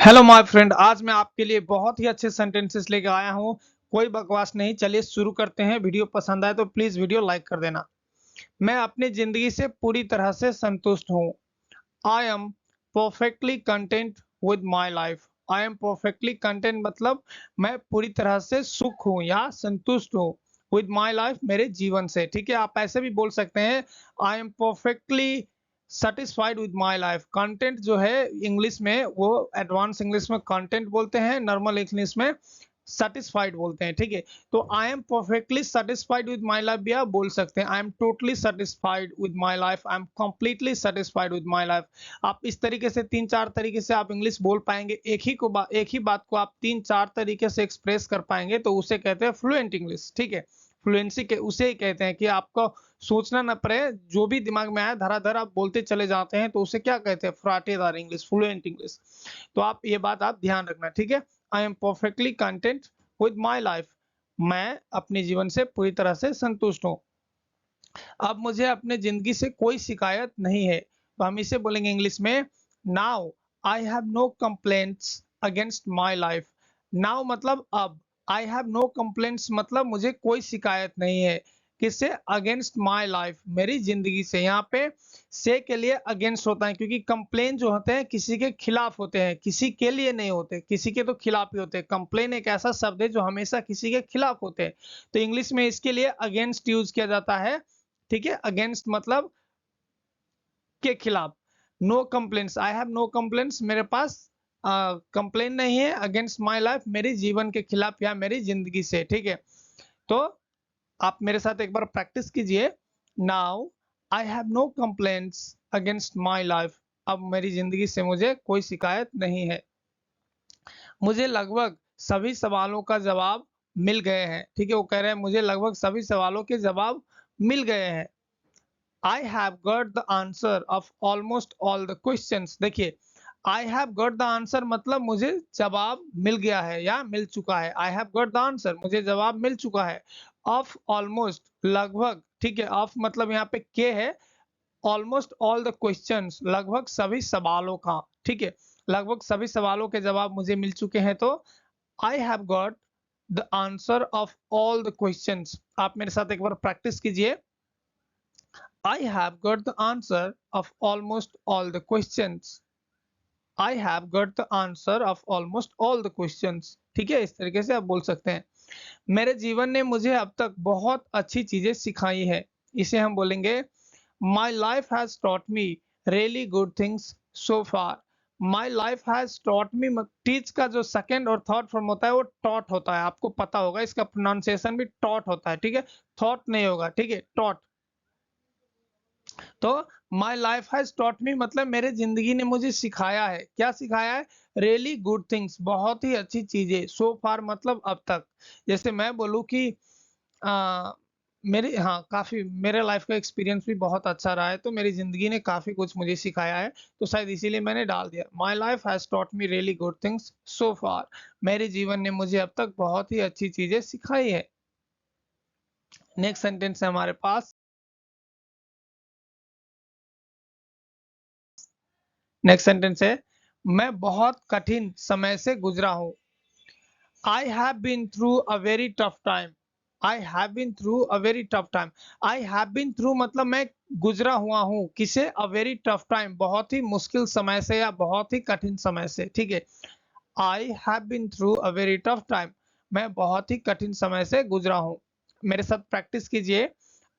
Hello my friend, आज मैं आपके लिए बहुत ही अच्छे सेंटेंसेस लेके आया हूँ। कोई बकवास नहीं, चलिए शुरू करते हैं। वीडियो पसंद आए तो प्लीज वीडियो लाइक कर देना। मैं अपनी जिंदगी से पूरी तरह से संतुष्ट हूँ। I am perfectly content with my life. I am perfectly content मतलब मैं पूरी तरह से सुख हूँ या संतुष्ट हूँ विद माई लाइफ, मेरे जीवन से। ठीक है, आप ऐसे भी बोल सकते हैं I am perfectly satisfied with my life. Content जो है इंग्लिश में वो एडवांस इंग्लिश में कंटेंट बोलते हैं, नॉर्मल इंग्लिश में सेटिस्फाइड बोलते हैं। ठीक है, तो I am perfectly satisfied with my life भी आप बोल सकते हैं। I am totally satisfied with my life, I am completely satisfied with my life. आप इस तरीके से तीन चार तरीके से आप इंग्लिश बोल पाएंगे। एक ही बात को आप तीन चार तरीके से एक्सप्रेस कर पाएंगे तो उसे कहते हैं फ्लुएंट इंग्लिश। ठीक है, फ्लुएंसी के उसे ही कहते हैं कि आपको सोचना ना पड़े, जो भी दिमाग में आए धराधर आप बोलते चले जाते हैं, तो उसे क्या कहते हैं? फराटेदार इंग्लिश, फ्लुएंट इंग्लिश। तो आप ये बात आप ध्यान रखना। ठीक है, I am perfectly content with my life. मैं अपने जीवन से पूरी तरह से संतुष्ट हूँ। अब मुझे अपने जिंदगी से कोई शिकायत नहीं है, तो हम इसे बोलेंगे इंग्लिश में now I have no complaints against my life. Now मतलब अब, आई हैव नो कंप्लेंट्स मतलब मुझे कोई शिकायत नहीं है। किससे? अगेंस्ट माई लाइफ, मेरी जिंदगी से। यहाँ पे से के लिए अगेंस्ट होता है, क्योंकि कंप्लेन जो होते हैं किसी के खिलाफ होते हैं, किसी के लिए नहीं होते, किसी के तो खिलाफ ही होते हैं। कंप्लेन एक ऐसा शब्द है जो हमेशा किसी के खिलाफ होते हैं, तो इंग्लिश में इसके लिए अगेंस्ट यूज किया जाता है। ठीक है, अगेंस्ट मतलब के खिलाफ। No complaints, I have no complaints, मेरे पास कंप्लेन नहीं है अगेंस्ट माय लाइफ, मेरी जीवन के खिलाफ या मेरी जिंदगी से। ठीक है, तो आप मेरे साथ एक बार प्रैक्टिस कीजिए। Now I have no complaints against my life. अब मेरी जिंदगी से मुझे कोई शिकायत नहीं है। मुझे लगभग सभी सवालों का जवाब मिल गए हैं। ठीक है, वो कह रहे हैं मुझे लगभग सभी सवालों के जवाब मिल गए हैं। I have got the answer of almost all the questions। देखिए, I have got the answer मतलब मुझे जवाब मिल गया है या मिल चुका है। I have got the answer, मुझे जवाब मिल चुका है। Of almost लगभग, ठीक है, of मतलब यहाँ पे के है। Almost all the questions लगभग सभी सवालों का। ठीक है, लगभग सभी सवालों के जवाब मुझे मिल चुके हैं, तो I have got the answer of all the questions। आप मेरे साथ एक बार प्रैक्टिस कीजिए। I have got the answer of almost all the questions। I have got the answer of almost all the questions। ठीक है, इस तरीके से आप बोल सकते हैं। मेरे जीवन ने मुझे अब तक बहुत अच्छी चीजें सिखाई है। इसे हम बोलेंगे My life has taught me really good things so far। My life has taught me, teach का जो सेकंड और थर्ड फॉर्म होता है वो टॉट होता है, आपको पता होगा। इसका प्रोनाउंसिएशन भी टॉट होता है। ठीक है, थॉट नहीं होगा। ठीक है, टॉट। तो माई लाइफ हैज टॉट मी मतलब मेरे जिंदगी ने मुझे सिखाया है। क्या सिखाया है? रियली गुड थिंग्स, बहुत ही अच्छी चीजें। सो फार मतलब अब तक। जैसे मैं बोलूं कि आ, मेरी, हाँ, काफी मेरे लाइफ का एक्सपीरियंस भी बहुत अच्छा रहा है, तो मेरी जिंदगी ने काफी कुछ मुझे सिखाया है, तो शायद इसीलिए मैंने डाल दिया my life has taught me really good things so far. मेरे जीवन ने मुझे अब तक बहुत ही अच्छी चीजें सिखाई है। नेक्स्ट सेंटेंस है हमारे पास। नेक्स्ट सेंटेंस है मैं बहुत कठिन समय से गुजरा हूं। I have been through a very tough time. I have been through a very tough time. I have been through मतलब मैं गुजरा हुआ हूं किसे? अ वेरी टफ टाइम, बहुत ही मुश्किल समय से या बहुत ही कठिन समय से। ठीक है, I have been through a very tough time, मैं बहुत ही कठिन समय से गुजरा हूं। मेरे साथ प्रैक्टिस कीजिए।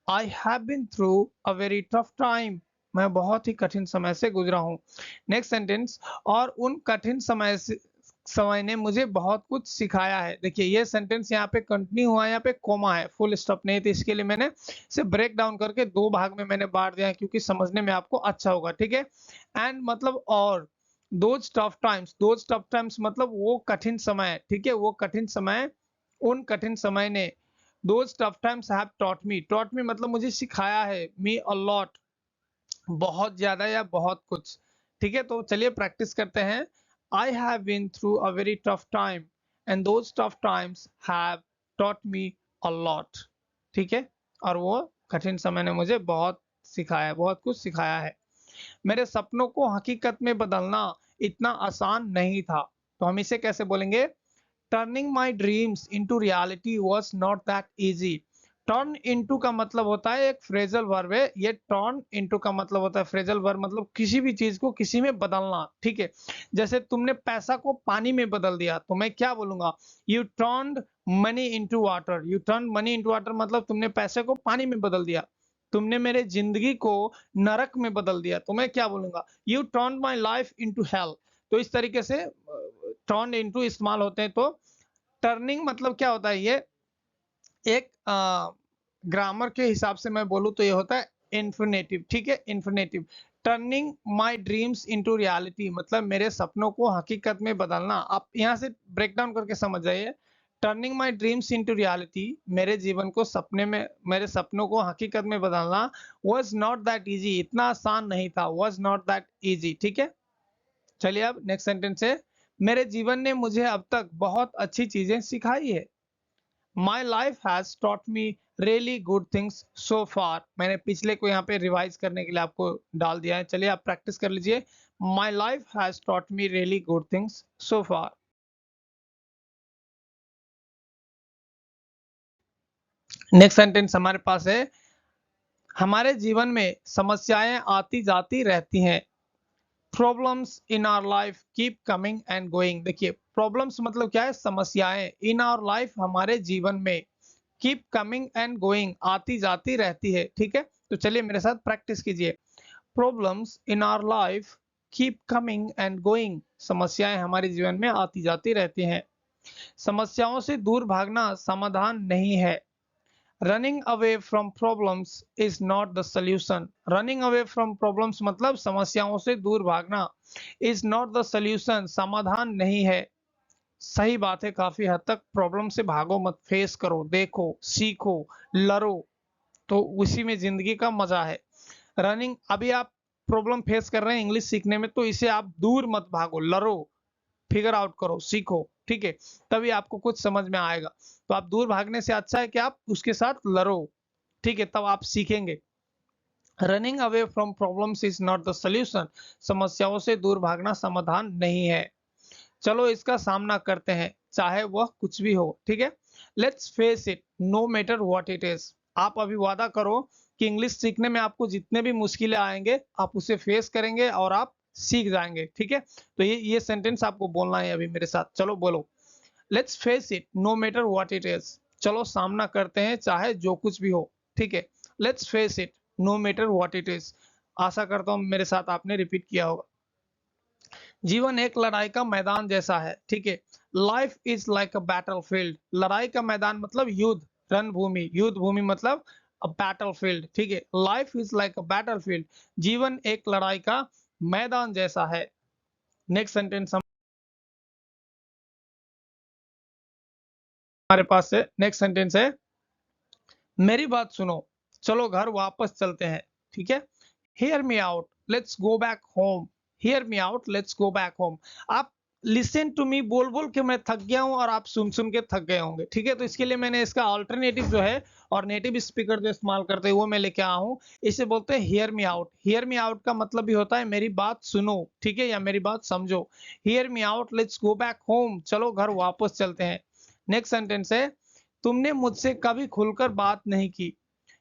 I have been through a very tough time, मैं बहुत ही कठिन समय से गुजरा हूं। नेक्स्ट सेंटेंस, और उन कठिन समय ने मुझे बहुत कुछ सिखाया है। देखिए, ये सेंटेंस यहाँ पे कंटिन्यू हुआ है, यहाँ पे कोमा है, फुल स्टॉप नहीं, तो इसके लिए मैंने इसे ब्रेक डाउन करके दो भाग में मैंने बांट दिया है, क्योंकि समझने में आपको अच्छा होगा। ठीक है, एंड मतलब और दोज टफ टाइम्स मतलब वो कठिन समय। ठीक है, वो कठिन समय, उन कठिन समय ने, those tough times have taught मी मतलब मुझे सिखाया है, मी अ लॉट, बहुत ज्यादा या बहुत कुछ। ठीक है, तो चलिए प्रैक्टिस करते हैं। I have been through a very tough time and those tough times have taught me a lot. ठीक है, और वो कठिन समय ने मुझे बहुत सिखाया, बहुत कुछ सिखाया है। मेरे सपनों को हकीकत में बदलना इतना आसान नहीं था। तो हम इसे कैसे बोलेंगे? Turning my dreams into reality was not that easy. Turn into का मतलब होता है एक फ्रेजल वर्ब है, ये टर्न इनटू का मतलब होता है फ्रेजल वर्ब, मतलब किसी भी चीज को किसी में बदलना, ठीक है। जैसे तुमने पैसा को पानी में बदल दिया तो मैं क्या बोलूंगा? You turned money into water. U turn money into water मतलब तुमने पैसे को पानी में बदल दिया। तुमने मेरे जिंदगी को नरक में बदल दिया तो मैं क्या बोलूंगा? U turn my life into hello. तो इस तरीके से टर्न इनटू इस्तेमाल होते हैं। तो टर्निंग मतलब क्या होता है? ये एक ग्रामर के हिसाब से मैं बोलूँ तो ये होता है इन्फिनेटिव, ठीक है, infinitive. Turning my dreams into reality मतलब मेरे सपनों को हकीकत में बदलना। आप यहाँ से ब्रेक डाउन करके समझ जाइए। Turning my dreams into reality, मेरे जीवन को सपने में, मेरे सपनों को हकीकत में बदलना वाज नॉट दैट इजी, इतना आसान नहीं था, वाज नॉट दैट इजी, ठीक है। चलिए अब नेक्स्ट सेंटेंस है, मेरे जीवन ने मुझे अब तक बहुत अच्छी चीजें सिखाई है। My life has taught me really good things so far। मैंने पिछले को यहाँ पे रिवाइज करने के लिए आपको डाल दिया है। चलिए आप प्रैक्टिस कर लीजिए। My life has taught me really good things so far। Next sentence हमारे पास है, हमारे जीवन में समस्याएं आती जाती रहती हैं। Problems in our life keep coming and going. देखिए प्रॉब्लम्स मतलब क्या है? समस्याएं। इन आवर लाइफ हमारे जीवन में, कीप कमिंग एंड गोइंग आती जाती रहती है, ठीक है। तो चलिए मेरे साथ प्रैक्टिस कीजिए। Problems in our life keep coming and going, समस्याएं हमारे जीवन में आती जाती रहती हैं। समस्याओं से दूर भागना समाधान नहीं है। Running away from problems is not the solution. Running away from problems मतलब समस्याओं से दूर भागना, इज नॉट द सोल्यूशन समाधान नहीं है। सही बात है, काफी हद तक प्रॉब्लम से भागो मत, फेस करो, देखो, सीखो, लड़ो, तो उसी में जिंदगी का मजा है। रनिंग, अभी आप प्रॉब्लम फेस कर रहे हैं इंग्लिश सीखने में, तो इसे आप दूर मत भागो, लड़ो, फिगर आउट करो, सीखो, ठीक है, तभी आपको कुछ समझ में आएगा। तो आप दूर भागने से अच्छा है कि आप उसके साथ लड़ो, ठीक है, तब आप सीखेंगे। Running away from problems is not the solution, समस्याओं से दूर भागना समाधान नहीं है। चलो इसका सामना करते हैं, चाहे वह कुछ भी हो, ठीक है। Let's face it no matter what it is. आप अभी वादा करो कि इंग्लिश सीखने में आपको जितने भी मुश्किलें आएंगे आप उसे फेस करेंगे और आप सीख जाएंगे, ठीक है। तो ये सेंटेंस आपको बोलना है अभी मेरे साथ, चलो बोलो। Let's face it no matter what it is. चलो सामना करते हैं चाहे जो कुछ भी हो, ठीक है। Let's face it no matter what it is. आशा करता हूं मेरे साथ आपने रिपीट किया होगा। जीवन एक लड़ाई का मैदान जैसा है, ठीक है। Life is like a battle field. लड़ाई का मैदान मतलब युद्ध, रणभूमि, युद्ध भूमि मतलब बैटल फील्ड, ठीक है। Life is like a battle field, जीवन एक लड़ाई का मैदान जैसा है। नेक्स्ट सेंटेंस हमारे पास है, नेक्स्ट सेंटेंस है, मेरी बात सुनो, चलो घर वापस चलते हैं, ठीक है। Hear me out let's go back home. Hear me out let's go back home. आप लिसन टू मी बोल बोल के मैं थक गया हूं और आप सुन सुन के थक गए होंगे, ठीक है। तो इसके लिए मैंने इसका ऑल्टरनेटिव जो है और नेटिव स्पीकर जो इस्तेमाल करते हैं वो मैं लेके आया हूं। इसे बोलते हैं hear me out. Hear me out का मतलब भी होता है मेरी बात सुनो, ठीक है, या मेरी बात समझो। Hear me out let's go back home, चलो घर वापस चलते हैं। नेक्स्ट सेंटेंस है, तुमने मुझसे कभी खुलकर बात नहीं की।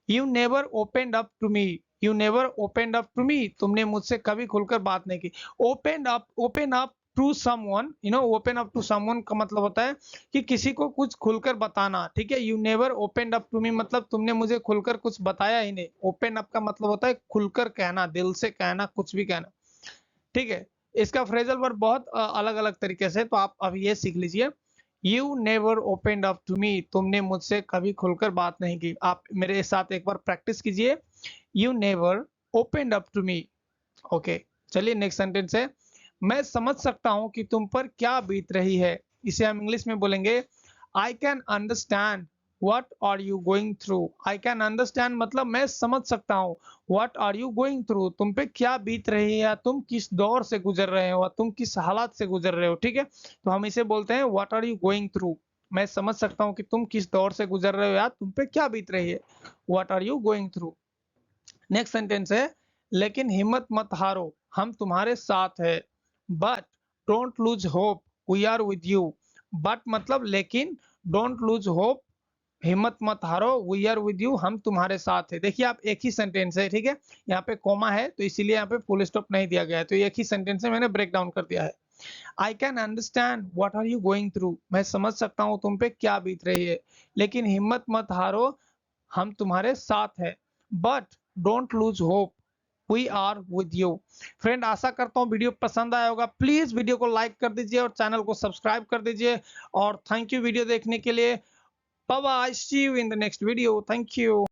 You never opened up to me. You never opened up to me, तुमने मुझसे कभी खुलकर बात नहीं की। Open up to someone, you know, open up to someone का मतलब होता है कि किसी को कुछ खुलकर बताना, ठीक है। You never opened up to me मतलब तुमने मुझे खुलकर कुछ बताया ही नहीं। ओपन अप का मतलब होता है खुलकर कहना, दिल से कहना, कुछ भी कहना, ठीक है। इसका फ्रेजल वर्ब बहुत अलग अलग तरीके से, तो आप अब ये सीख लीजिए। You never opened up to me, तुमने मुझसे कभी खुलकर बात नहीं की। आप मेरे साथ एक बार प्रैक्टिस कीजिए। You never opened up to me. Okay, चलिए नेक्स्ट सेंटेंस है, मैं समझ सकता हूं कि तुम पर क्या बीत रही है। इसे हम इंग्लिश में बोलेंगे, I can understand what are you going through. I can understand मतलब मैं समझ सकता हूँ, what are you going through, तुम पे क्या बीत रही है, या तुम किस दौर से गुजर रहे हो, तुम किस हालात से गुजर रहे हो, ठीक है। तो हम इसे बोलते हैं what are you going through. मैं समझ सकता हूँ कि तुम किस दौर से गुजर रहे हो या तुम पे क्या बीत रही है, what are you going through. Next sentence है, लेकिन हिम्मत मत हारो, हम तुम्हारे साथ है। But don't lose hope, we are with you. But मतलब लेकिन, डोंट लूज होप, हिम्मत मत हारो, वी आर विद यू, हम तुम्हारे साथ है। देखिए आप, एक ही सेंटेंस है, ठीक है, यहाँ पे कोमा है तो इसीलिए यहाँ पे फुल स्टॉप नहीं दिया गया है, तो एक ही सेंटेंस है, मैंने ब्रेक डाउन कर दिया है। I can understand what are you going through, मैं समझ सकता हूँ तुम पे क्या बीत रही है, लेकिन हिम्मत मत हारो, हम तुम्हारे साथ है। But don't lose hope, we are with you. Friend, आशा करता हूँ वीडियो पसंद आया होगा। प्लीज वीडियो को लाइक कर दीजिए और चैनल को सब्सक्राइब कर दीजिए, और थैंक यू वीडियो देखने के लिए। Bye bye, see you in the next video, thank you.